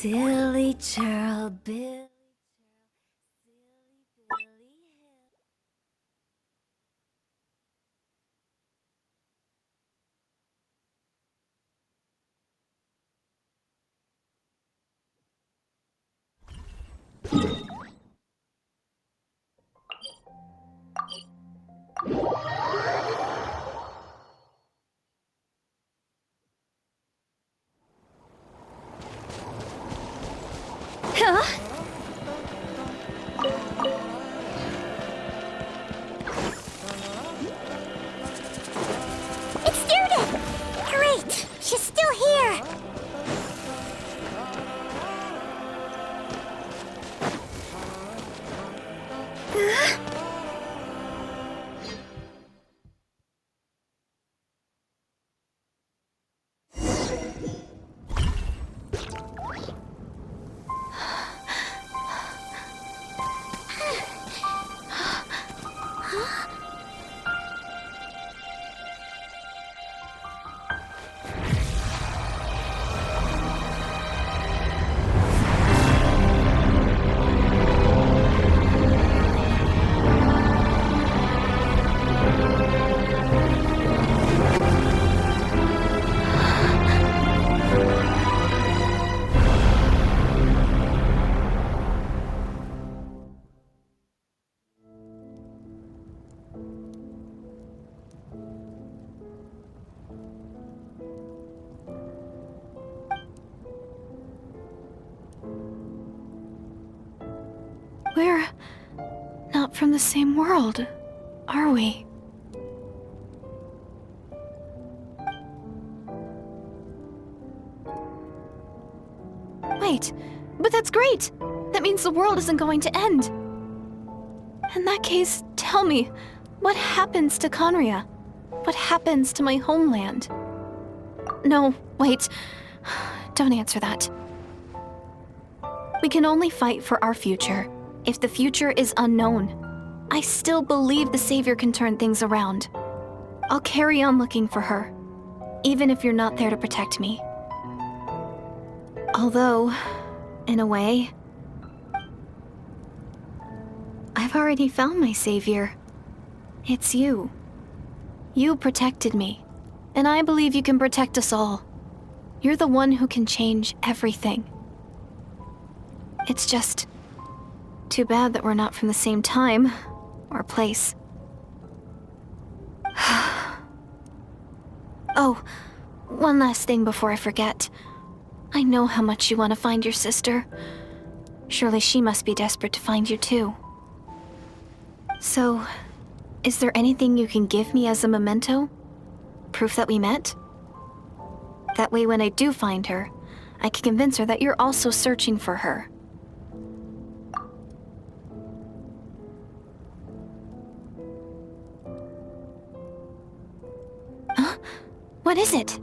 Silly churl, Billy. Huh? It's Judith! Great! She's still here! We're not from the same world, are we? Wait, but that's great! That means the world isn't going to end. In that case, tell me, what happens to Conria? What happens to my homeland? No, wait. Don't answer that. We can only fight for our future. If the future is unknown, I still believe the Savior can turn things around. I'll carry on looking for her, even if you're not there to protect me. Although, in a way, I've already found my Savior. It's you. You protected me, and I believe you can protect us all. You're the one who can change everything. It's just too bad that we're not from the same time or place. Oh, one last thing before I forget. I know how much you want to find your sister. Surely she must be desperate to find you too. So, is there anything you can give me as a memento? Proof that we met? That way when I do find her, I can convince her that you're also searching for her. Huh? What is it?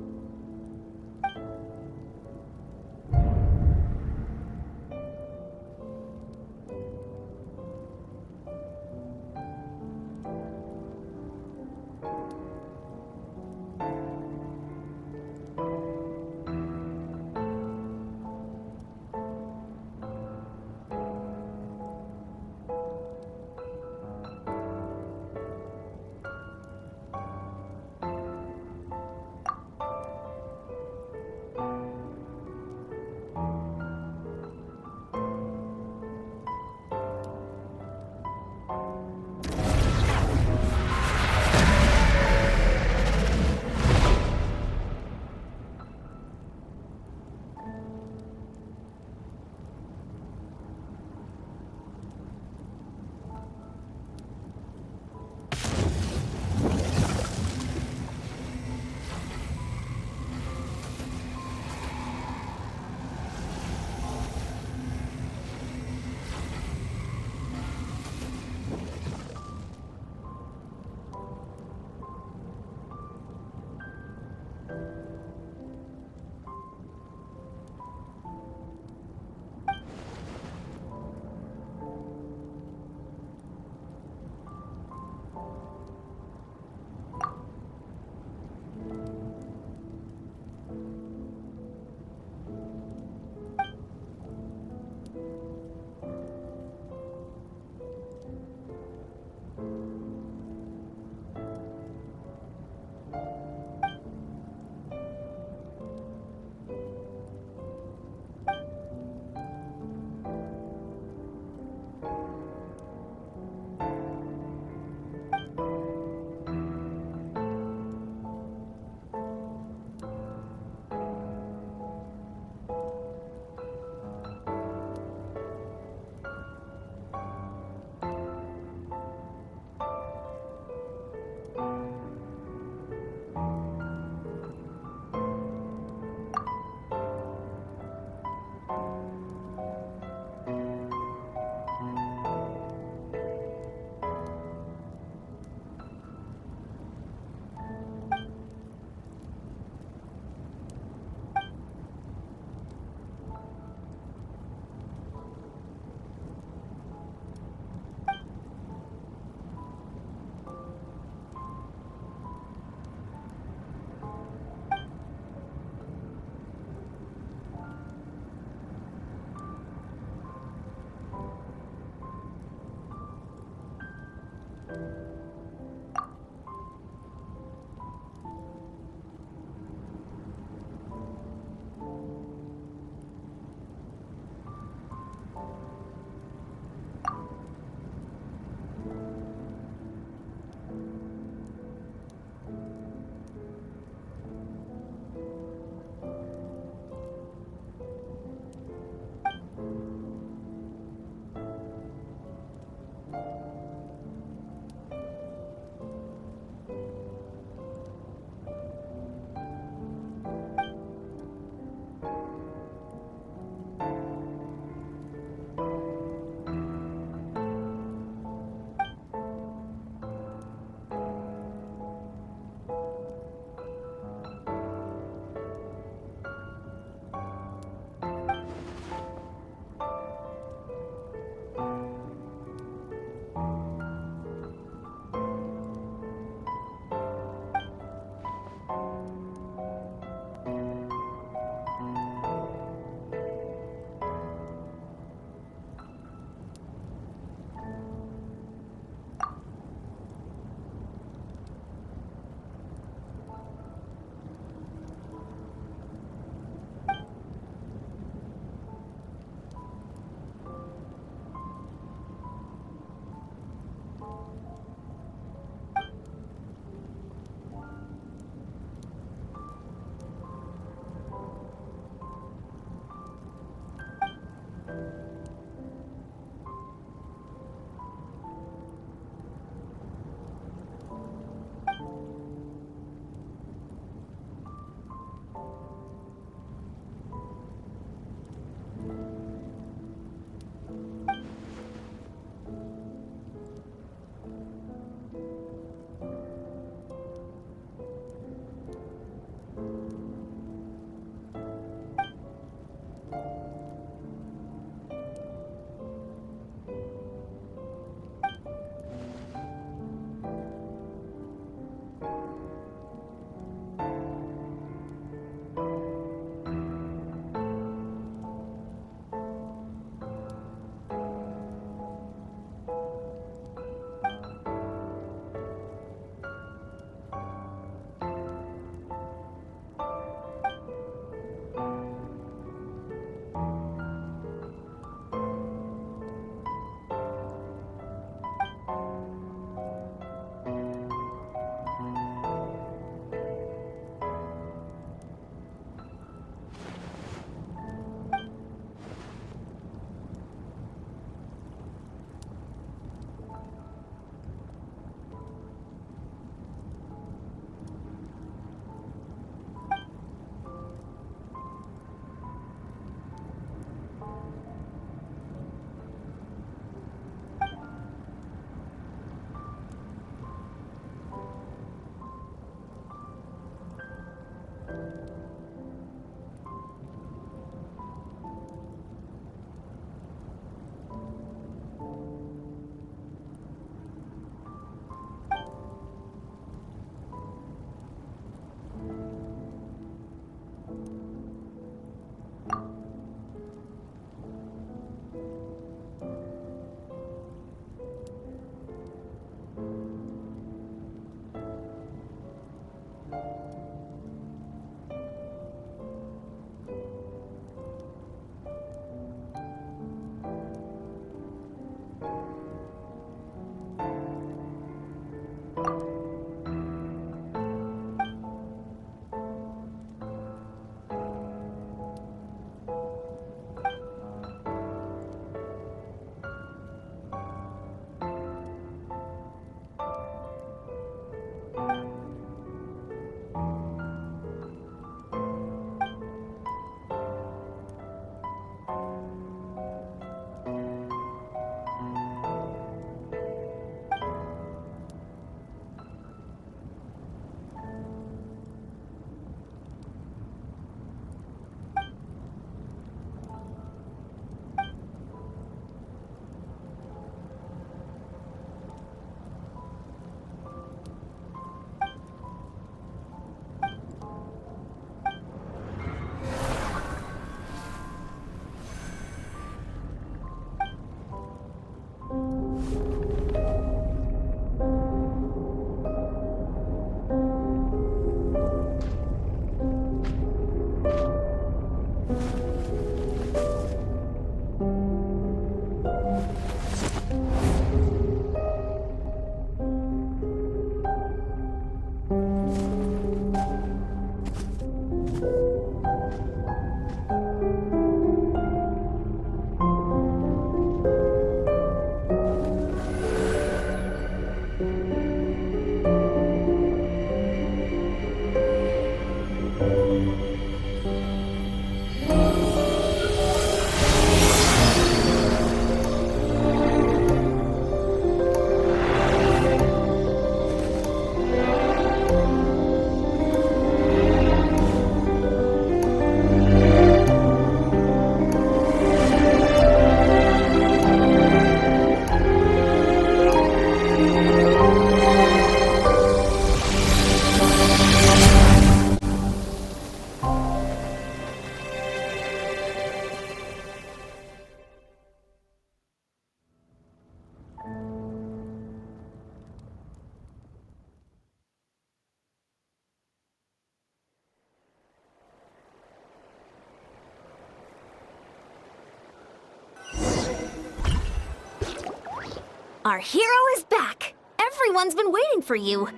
Our hero is back! Everyone's been waiting for you!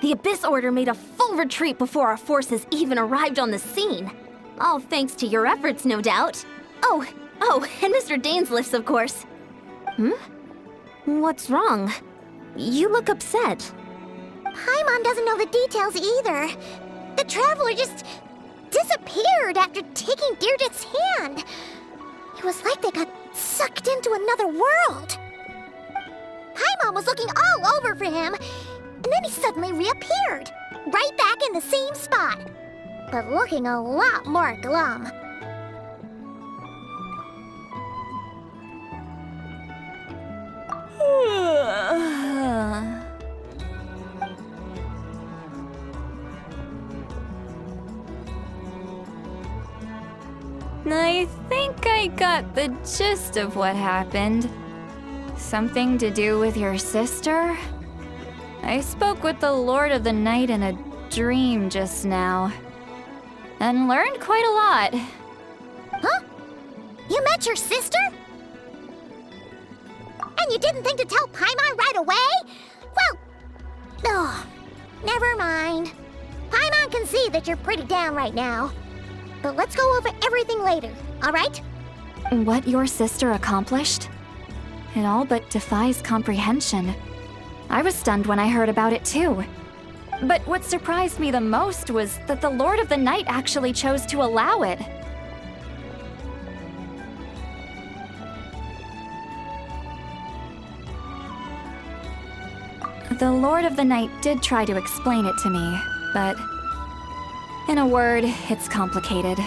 The Abyss Order made a full retreat before our forces even arrived on the scene. All thanks to your efforts, no doubt. Oh, and Mr. Daneslifts, of course. What's wrong? You look upset. Paimon doesn't know the details either. The Traveler just disappeared after taking Deirdre's hand. It was like they got sucked into another world. Paimon was looking all over for him, and then he suddenly reappeared, right back in the same spot, but looking a lot more glum. I think I got the gist of what happened. Something to do with your sister? I spoke with the Lord of the Night in a dream just now, and learned quite a lot. Huh? You met your sister? And you didn't think to tell Paimon right away? Well, never mind. Paimon can see that you're pretty down right now. But let's go over everything later, all right? What your sister accomplished? It all but defies comprehension. I was stunned when I heard about it too. But what surprised me the most was that the Lord of the Night actually chose to allow it. The Lord of the Night did try to explain it to me, but in a word, it's complicated.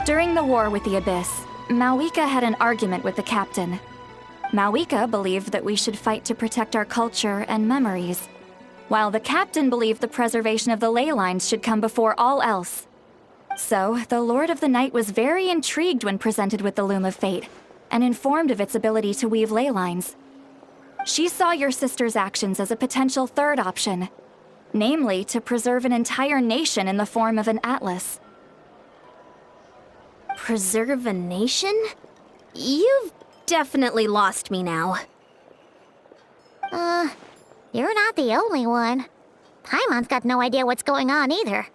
During the war with the Abyss, Malwika had an argument with the captain. Malwika believed that we should fight to protect our culture and memories, while the captain believed the preservation of the ley lines should come before all else. So, the Lord of the Night was very intrigued when presented with the Loom of Fate, and informed of its ability to weave ley lines. She saw your sister's actions as a potential third option, namely to preserve an entire nation in the form of an atlas. Preserve a nation? You've definitely lost me now. You're not the only one. Paimon's got no idea what's going on either.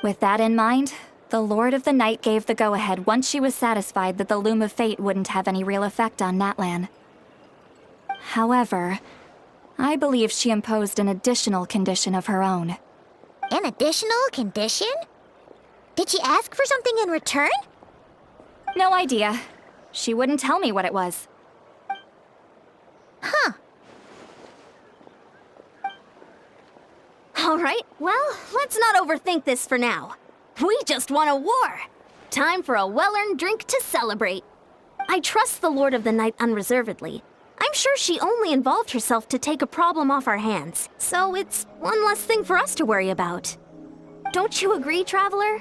With that in mind, the Lord of the Night gave the go-ahead once she was satisfied that the Loom of Fate wouldn't have any real effect on Natlan. However, I believe she imposed an additional condition of her own. An additional condition? Did she ask for something in return? No idea. She wouldn't tell me what it was. Huh. All right, well, let's not overthink this for now. We just won a war. Time for a well-earned drink to celebrate. I trust the Lord of the Night unreservedly. I'm sure she only involved herself to take a problem off our hands, so it's one less thing for us to worry about. Don't you agree, Traveler?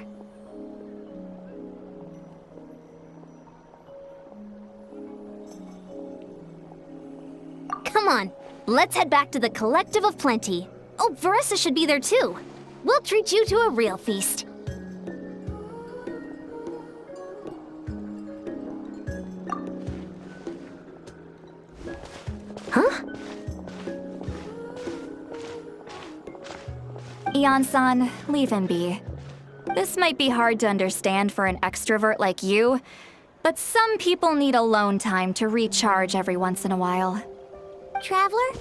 Come on, let's head back to the Collective of Plenty. Oh, Veressa should be there too. We'll treat you to a real feast. Huh? Ian-san, leave him be. This might be hard to understand for an extrovert like you, but some people need alone time to recharge every once in a while. Traveler?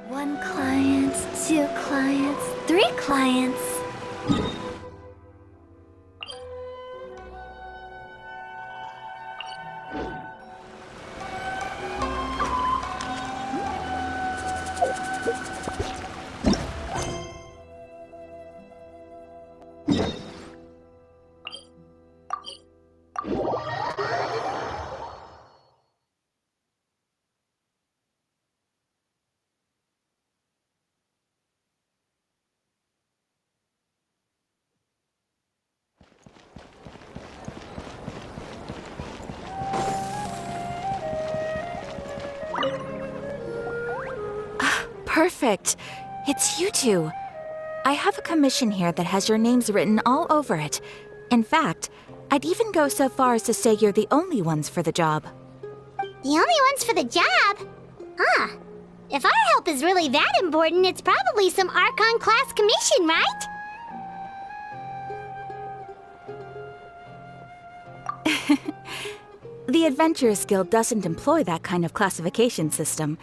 One client, two clients, three clients. Perfect. It's you two. I have a commission here that has your names written all over it. In fact, I'd even go so far as to say you're the only ones for the job. The only ones for the job? Huh. If our help is really that important, it's probably some Archon class commission, right? The Adventurers Guild doesn't employ that kind of classification system.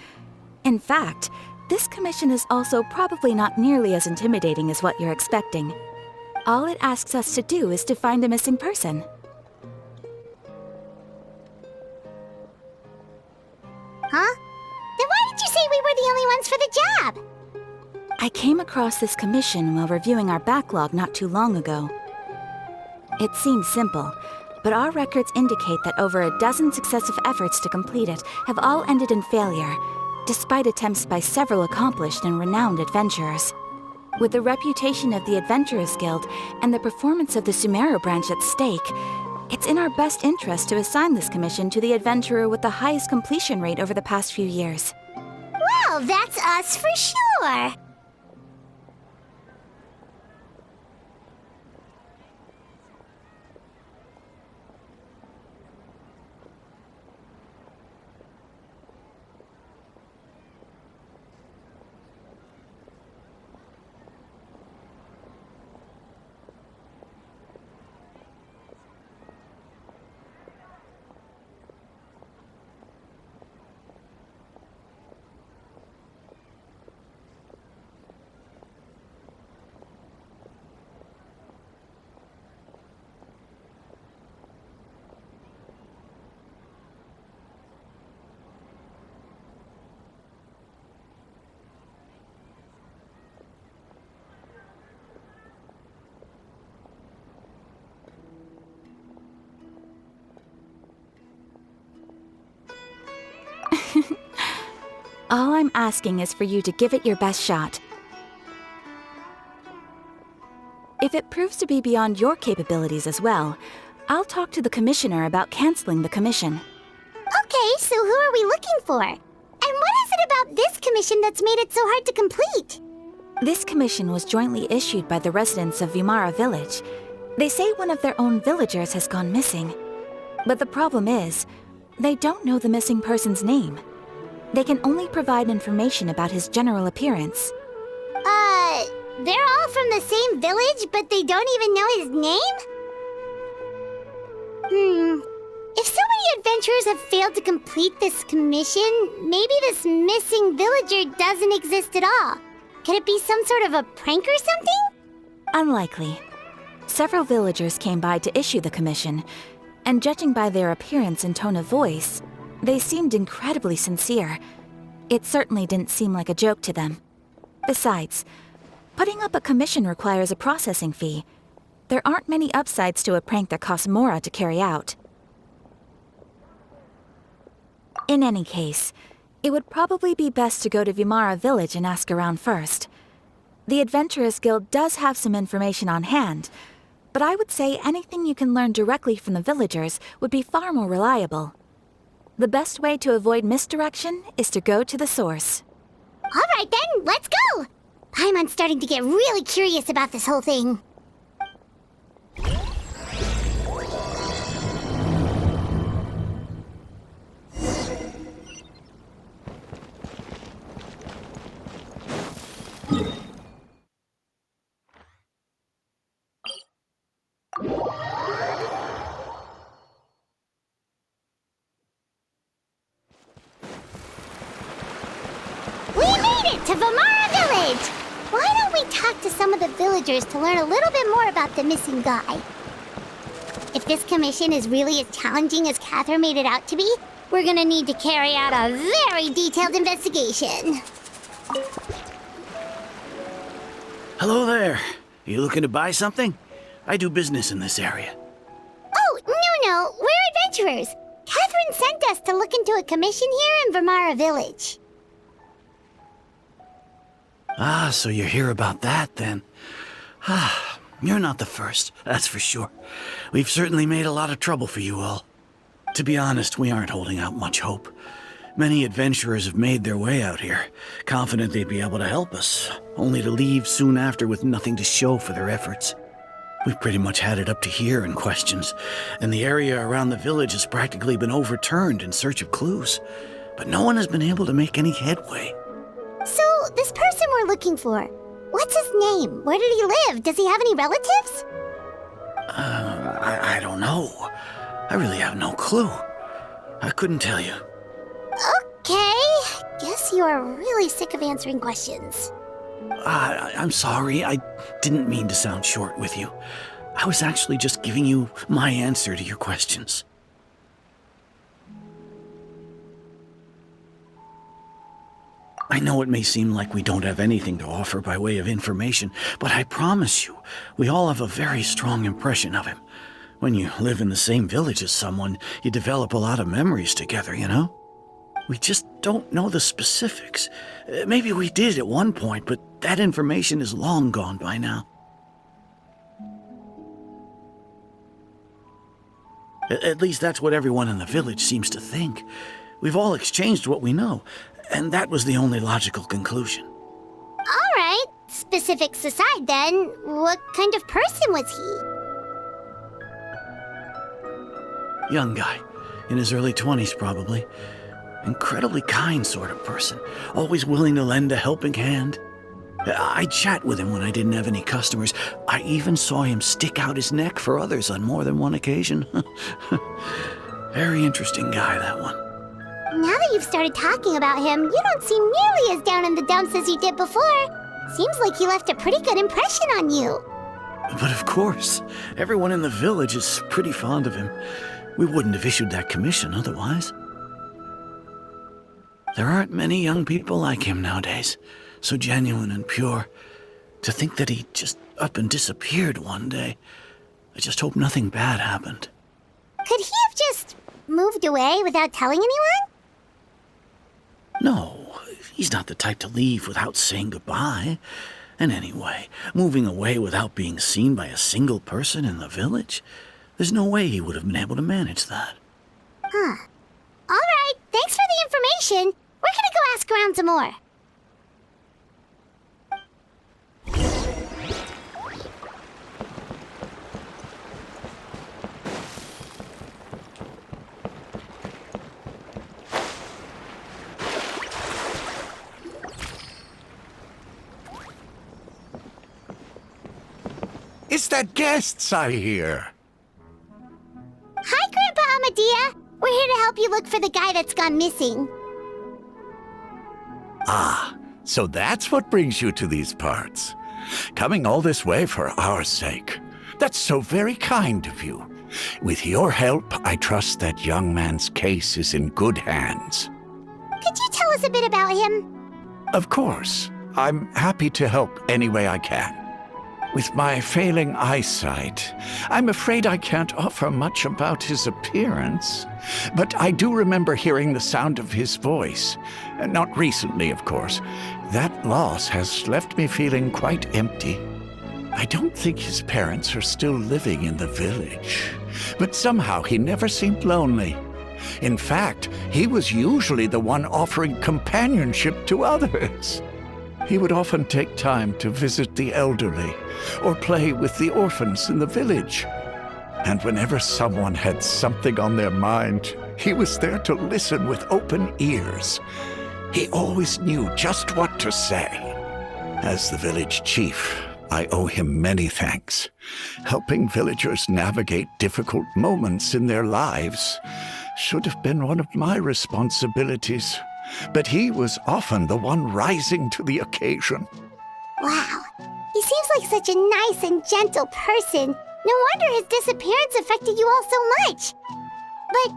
In fact, this commission is also probably not nearly as intimidating as what you're expecting. All it asks us to do is to find a missing person. Huh? Then why did you say we were the only ones for the job? I came across this commission while reviewing our backlog not too long ago. It seems simple, but our records indicate that over a dozen successive efforts to complete it have all ended in failure, despite attempts by several accomplished and renowned adventurers. With the reputation of the Adventurers Guild and the performance of the Sumeru branch at stake, it's in our best interest to assign this commission to the adventurer with the highest completion rate over the past few years. Well, that's us for sure. All I'm asking is for you to give it your best shot. If it proves to be beyond your capabilities as well, I'll talk to the commissioner about canceling the commission. Okay, so who are we looking for? And what is it about this commission that's made it so hard to complete? This commission was jointly issued by the residents of Vimara Village. They say one of their own villagers has gone missing. But the problem is, they don't know the missing person's name. They can only provide information about his general appearance. They're all from the same village, but they don't even know his name? If so many adventurers have failed to complete this commission, maybe this missing villager doesn't exist at all. Could it be some sort of a prank or something? Unlikely. Several villagers came by to issue the commission, and judging by their appearance and tone of voice, they seemed incredibly sincere. It certainly didn't seem like a joke to them. Besides, putting up a commission requires a processing fee. There aren't many upsides to a prank that costs Mora to carry out. In any case, it would probably be best to go to Vimara Village and ask around first. The Adventurers Guild does have some information on hand, but I would say anything you can learn directly from the villagers would be far more reliable. The best way to avoid misdirection is to go to the source. All right then, let's go! I'm starting to get really curious about this whole thing. To Vimara Village! Why don't we talk to some of the villagers to learn a little bit more about the missing guy? If this commission is really as challenging as Catherine made it out to be, we're gonna need to carry out a very detailed investigation. Hello there. You looking to buy something? I do business in this area. Oh, no, we're adventurers. Catherine sent us to look into a commission here in Vimara Village. Ah, so you're here about that, then. Ah, you're not the first, that's for sure. We've certainly made a lot of trouble for you all. To be honest, we aren't holding out much hope. Many adventurers have made their way out here, confident they'd be able to help us, only to leave soon after with nothing to show for their efforts. We've pretty much had it up to here in questions, and the area around the village has practically been overturned in search of clues. But no one has been able to make any headway. So, this person we're looking for, what's his name? Where did he live? Does he have any relatives? I don't know. I really have no clue. I couldn't tell you. Okay, guess you are really sick of answering questions. I'm sorry. I didn't mean to sound short with you. I was actually just giving you my answer to your questions. I know it may seem like we don't have anything to offer by way of information, but I promise you, we all have a very strong impression of him. When you live in the same village as someone, you develop a lot of memories together, you know? We just don't know the specifics. Maybe we did at one point, but that information is long gone by now. At least that's what everyone in the village seems to think. We've all exchanged what we know, and that was the only logical conclusion. All right, specifics aside then, what kind of person was he? Young guy, in his early 20s probably. Incredibly kind sort of person, always willing to lend a helping hand. I'd chat with him when I didn't have any customers. I even saw him stick out his neck for others on more than one occasion. Very interesting guy, that one. Now that you've started talking about him, you don't seem nearly as down in the dumps as you did before. Seems like he left a pretty good impression on you. But of course, everyone in the village is pretty fond of him. We wouldn't have issued that commission otherwise. There aren't many young people like him nowadays, so genuine and pure. To think that he just up and disappeared one day. I just hope nothing bad happened. Could he have just moved away without telling anyone? No, he's not the type to leave without saying goodbye. And anyway, moving away without being seen by a single person in the village? There's no way he would have been able to manage that. Huh. All right, thanks for the information. We're gonna go ask around some more. It's the guests I hear. Hi, Grandpa Amadea. We're here to help you look for the guy that's gone missing. Ah, so that's what brings you to these parts. Coming all this way for our sake. That's so very kind of you. With your help, I trust that young man's case is in good hands. Could you tell us a bit about him? Of course. I'm happy to help any way I can. With my failing eyesight, I'm afraid I can't offer much about his appearance. But I do remember hearing the sound of his voice. Not recently, of course. That loss has left me feeling quite empty. I don't think his parents are still living in the village. But somehow he never seemed lonely. In fact, he was usually the one offering companionship to others. He would often take time to visit the elderly or play with the orphans in the village. And whenever someone had something on their mind, he was there to listen with open ears. He always knew just what to say. As the village chief, I owe him many thanks. Helping villagers navigate difficult moments in their lives should have been one of my responsibilities. But he was often the one rising to the occasion. Wow, he seems like such a nice and gentle person. No wonder his disappearance affected you all so much. But,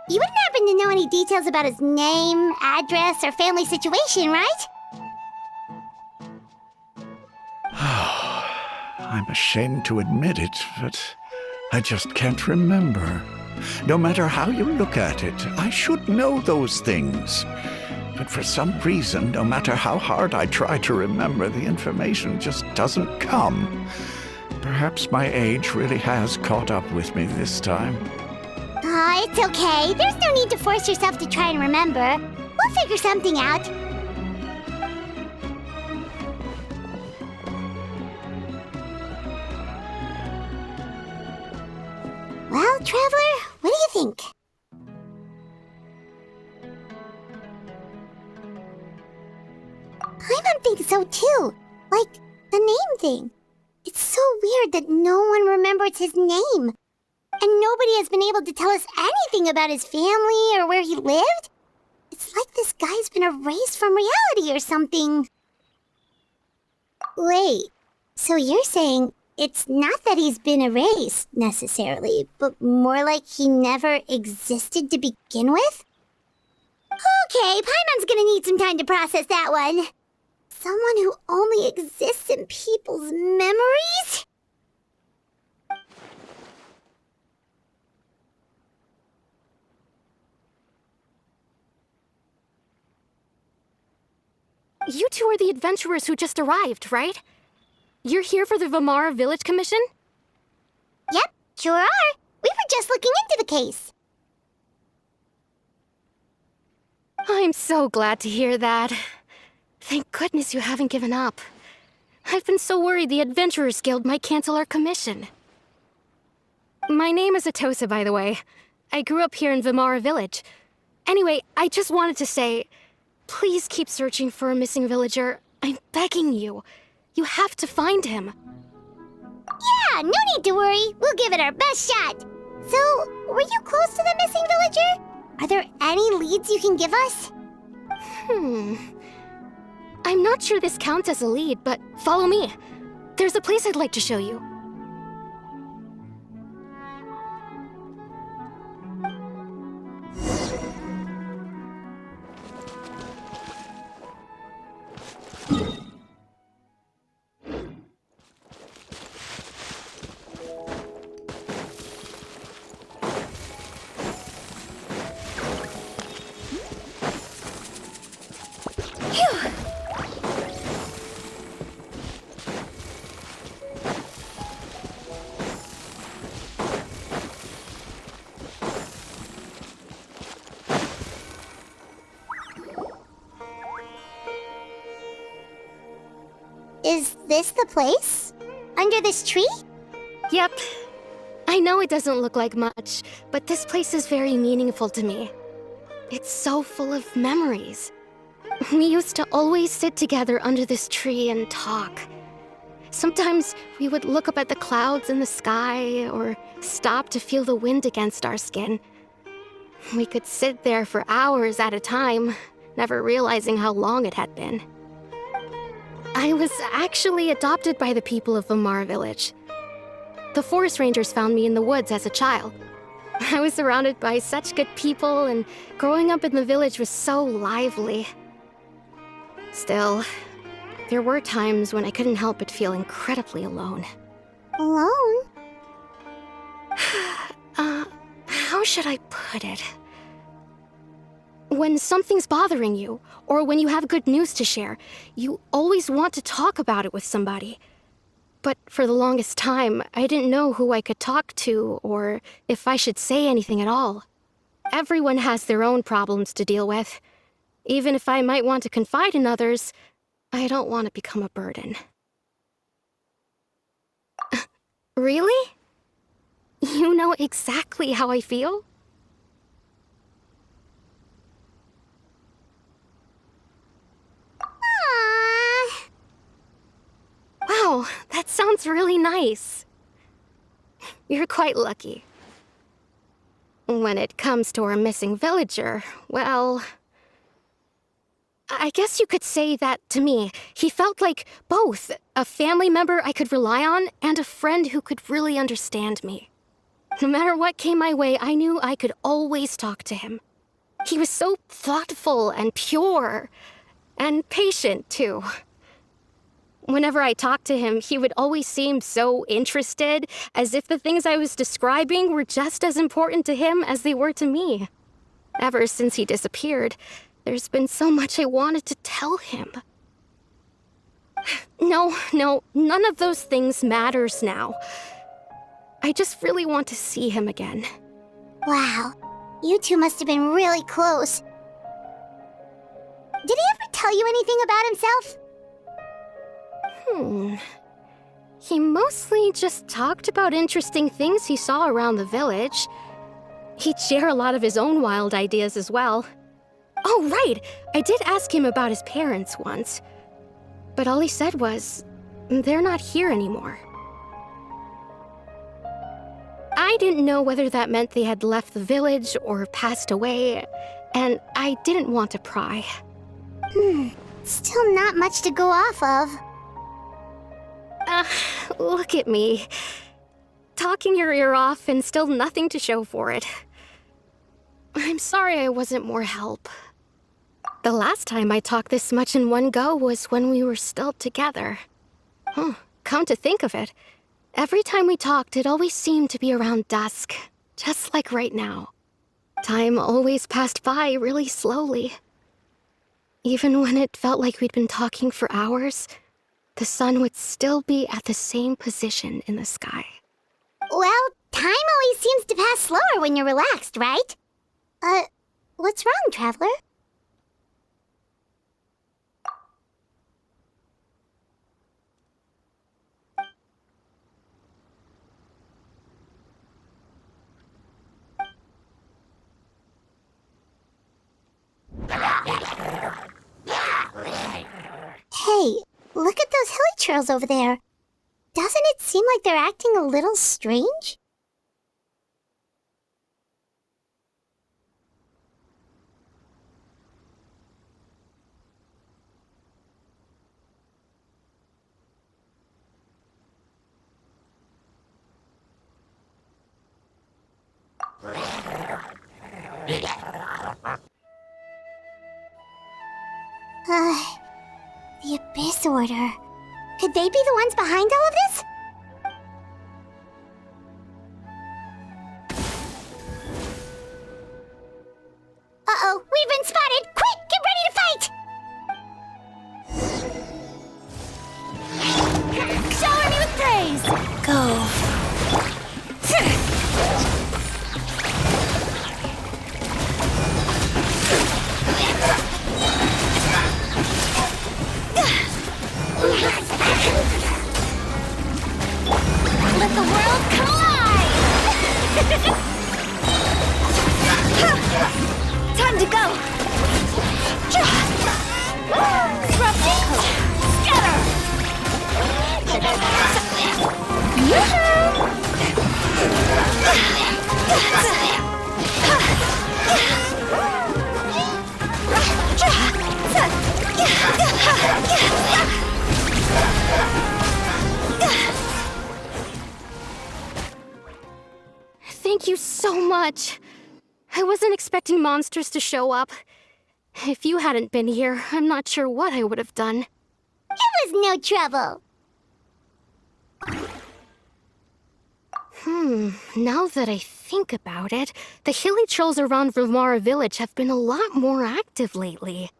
you wouldn't happen to know any details about his name, address, or family situation, right? I'm ashamed to admit it, but I just can't remember. No matter how you look at it, I should know those things. But for some reason, no matter how hard I try to remember, the information just doesn't come. Perhaps my age really has caught up with me this time. Aw, it's okay. There's no need to force yourself to try and remember. We'll figure something out. Well, Traveler, what do you think? Paimon thinks so too. Like, the name thing. It's so weird that no one remembers his name. And nobody has been able to tell us anything about his family or where he lived. It's like this guy's been erased from reality or something. Wait, so you're saying it's not that he's been erased, necessarily, but more like he never existed to begin with? Okay, Paimon's gonna need some time to process that one. Someone who only exists in people's memories? You two are the adventurers who just arrived, right? You're here for the Vamara Village Commission? Yep, sure are. We were just looking into the case. I'm so glad to hear that. Thank goodness you haven't given up. I've been so worried the Adventurers Guild might cancel our commission. My name is Atosa, by the way. I grew up here in Vamara Village. Anyway, I just wanted to say, please keep searching for a missing villager. I'm begging you. You have to find him. Yeah, no need to worry. We'll give it our best shot. So, were you close to the missing villager? Are there any leads you can give us? I'm not sure this counts as a lead, but follow me. There's a place I'd like to show you. Is this the place? Under this tree? Yep. I know it doesn't look like much, but this place is very meaningful to me. It's so full of memories. We used to always sit together under this tree and talk. Sometimes we would look up at the clouds in the sky or stop to feel the wind against our skin. We could sit there for hours at a time, never realizing how long it had been. I was actually adopted by the people of Vamara Village. The forest rangers found me in the woods as a child. I was surrounded by such good people, and growing up in the village was so lively. Still, there were times when I couldn't help but feel incredibly alone. Alone? How should I put it? When something's bothering you, or when you have good news to share, you always want to talk about it with somebody. But for the longest time, I didn't know who I could talk to, or if I should say anything at all. Everyone has their own problems to deal with. Even if I might want to confide in others, I don't want to become a burden. Really? You know exactly how I feel? Aww. Wow, that sounds really nice. You're quite lucky. When it comes to our missing villager, well, I guess you could say that to me. He felt like both a family member I could rely on and a friend who could really understand me. No matter what came my way, I knew I could always talk to him. He was so thoughtful and pure, and patient too. Whenever I talked to him, he would always seem so interested, as if the things I was describing were just as important to him as they were to me. Ever since he disappeared, there's been so much I wanted to tell him. No, none of those things matters now. I just really want to see him again. Wow, you two must have been really close. Did he ever tell you anything about himself? He mostly just talked about interesting things he saw around the village. He'd share a lot of his own wild ideas as well. Oh, right! I did ask him about his parents once. But all he said was, they're not here anymore. I didn't know whether that meant they had left the village or passed away, and I didn't want to pry. Still not much to go off of. Look at me. Talking your ear off and still nothing to show for it. I'm sorry I wasn't more help. The last time I talked this much in one go was when we were still together. Come to think of it, every time we talked, it always seemed to be around dusk, just like right now. Time always passed by really slowly. Even when it felt like we'd been talking for hours, the sun would still be at the same position in the sky. Well, time always seems to pass slower when you're relaxed, right? What's wrong, Traveler? Hey, look at those hilly trails over there. Doesn't it seem like they're acting a little strange? The Abyss Order. Could they be the ones behind all of this? Uh-oh, we've been spotted! Quick, get ready to fight! Shower me with praise! Go. Let the world collide! Time to go! Scatter! Thank you so much. I wasn't expecting monsters to show up. If you hadn't been here, I'm not sure what I would have done. It was no trouble. Now that I think about it, the hilly trolls around Vimara village have been a lot more active lately.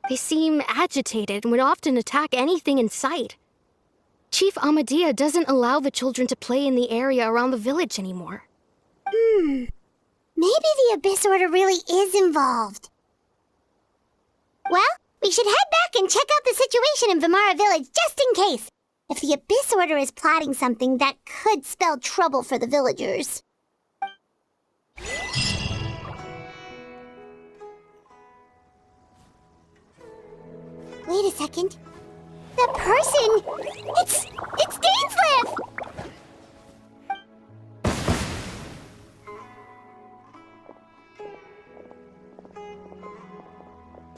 They seem agitated and would often attack anything in sight. Chief Amadea doesn't allow the children to play in the area around the village anymore. Maybe the Abyss Order really is involved. Well, we should head back and check out the situation in Vimara village just in case. If the Abyss Order is plotting something that could spell trouble for the villagers. Wait a second. The person! It's Dainsleif!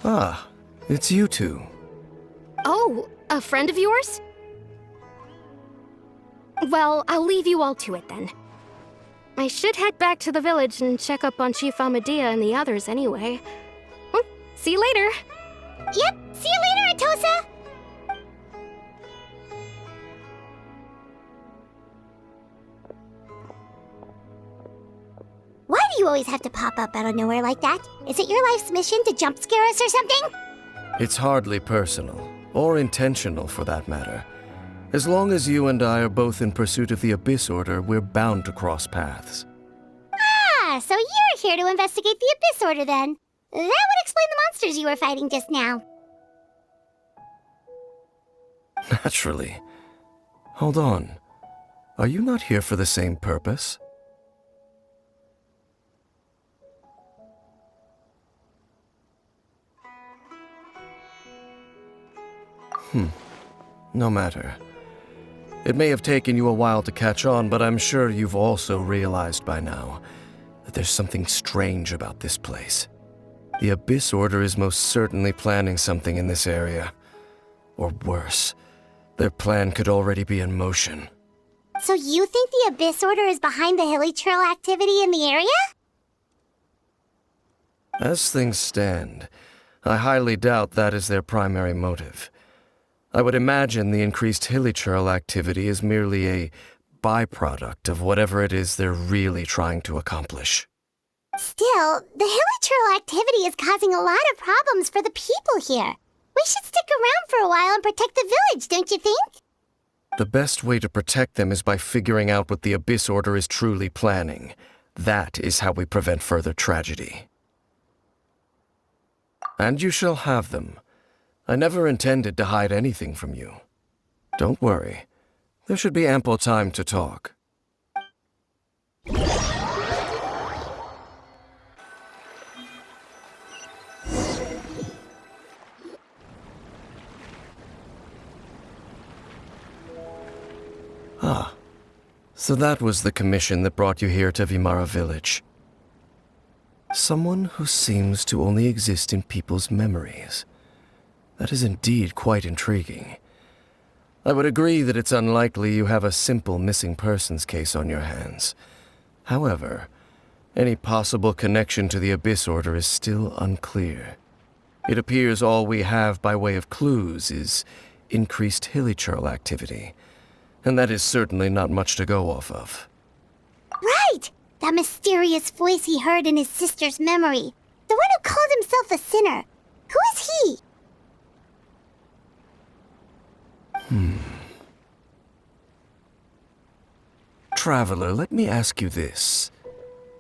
Ah, it's you two. Oh, a friend of yours? Well, I'll leave you all to it then. I should head back to the village and check up on Chief Amadea and the others anyway. See you later. Yep, see you later, Atosa! Why do you always have to pop up out of nowhere like that? Is it your life's mission to jump scare us or something? It's hardly personal, or intentional for that matter. As long as you and I are both in pursuit of the Abyss Order, we're bound to cross paths. Ah, so you you're here to investigate the Abyss Order, then. That would explain the monsters you were fighting just now. Naturally. Hold on. Are you not here for the same purpose? No matter. It may have taken you a while to catch on, but I'm sure you've also realized by now that there's something strange about this place. The Abyss Order is most certainly planning something in this area. Or worse, their plan could already be in motion. So you think the Abyss Order is behind the Hilly Trail activity in the area? As things stand, I highly doubt that is their primary motive. I would imagine the increased hilichurl activity is merely a byproduct of whatever it is they're really trying to accomplish. Still, the hilichurl activity is causing a lot of problems for the people here. We should stick around for a while and protect the village, don't you think? The best way to protect them is by figuring out what the Abyss Order is truly planning. That is how we prevent further tragedy. And you shall have them. I never intended to hide anything from you. Don't worry. There should be ample time to talk. Ah, so that was the commission that brought you here to Vimara Village. Someone who seems to only exist in people's memories. That is indeed quite intriguing. I would agree that it's unlikely you have a simple missing persons case on your hands. However, any possible connection to the Abyss Order is still unclear. It appears all we have by way of clues is increased hilichurl activity, and that is certainly not much to go off of. Right! That mysterious voice he heard in his sister's memory. The one who called himself a sinner. Who is he? Traveler, let me ask you this.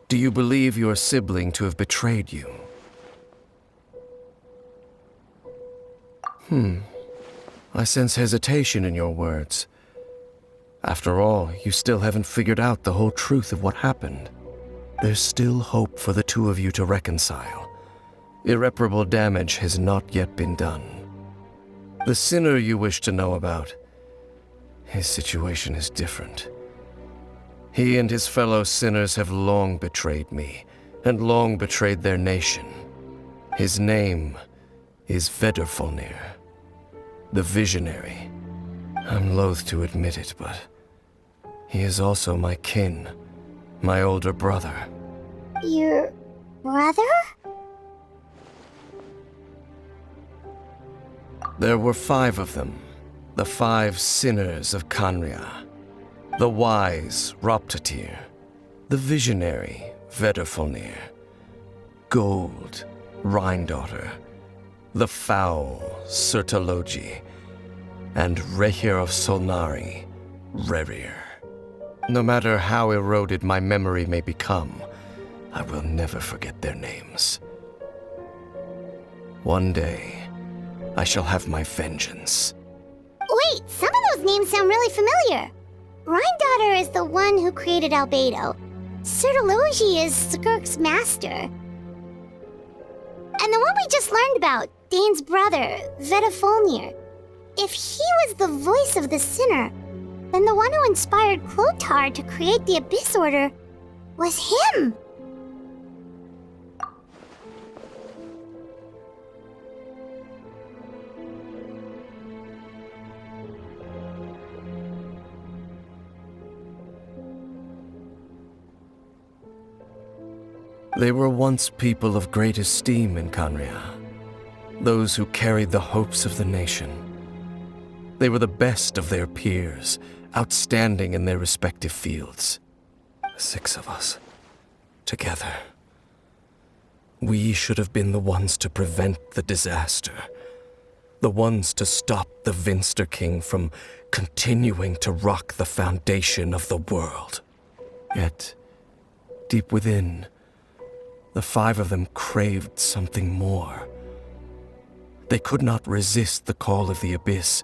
Do you believe your sibling to have betrayed you? I sense hesitation in your words. After all, you still haven't figured out the whole truth of what happened. There's still hope for the two of you to reconcile. Irreparable damage has not yet been done. The sinner you wish to know about, his situation is different. He and his fellow sinners have long betrayed me, and long betrayed their nation. His name is Vedrfolnir, the Visionary. I'm loath to admit it, but he is also my kin, my older brother. Your brother? There were 5 of them, the 5 sinners of Khaenri'ah. The wise Roptatyr, the visionary Vedrfolnir, Gold Rhine-daughter, the foul Sertologi, and Rehir of Solnari, Rerir. No matter how eroded my memory may become, I will never forget their names. One day, I shall have my vengeance. Wait, some of those names sound really familiar. Rhine-daughter is the one who created Albedo. Sertologi is Skirk's master. And the one we just learned about, Dane's brother, Vedrfolnir. If he was the voice of the sinner, then the one who inspired Clothar to create the Abyss Order was him. They were once people of great esteem in Khaenri'ah, those who carried the hopes of the nation. They were the best of their peers, outstanding in their respective fields. 6 of us, together. We should have been the ones to prevent the disaster, the ones to stop the Vinster King from continuing to rock the foundation of the world. Yet, deep within, the 5 of them craved something more. They could not resist the call of the Abyss,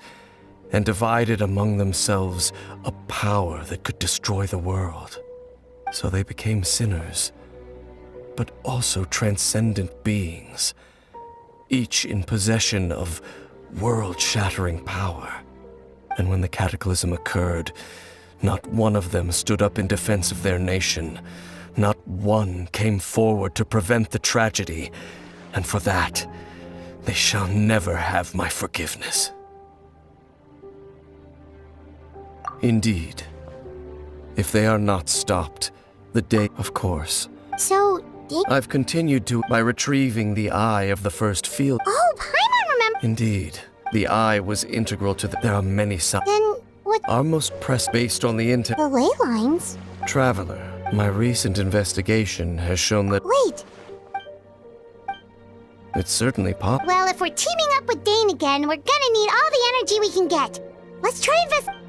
and divided among themselves a power that could destroy the world. So they became sinners, but also transcendent beings, each in possession of world-shattering power. And when the cataclysm occurred, not one of them stood up in defense of their nation. Not one came forward to prevent the tragedy, and for that, they shall never have my forgiveness. Indeed, if they are not stopped, the day, of course. So, I've continued to by retrieving the eye of the first field. Oh, Paimon remember. Indeed, the eye was integral to there are many signs. Then, what? Our most pressed based on the The ley lines? Traveler, my recent investigation has shown that Wait. it's certainly possible. Well, if we're teaming up with Dane again, we're gonna need all the energy we can get. Let's try invest.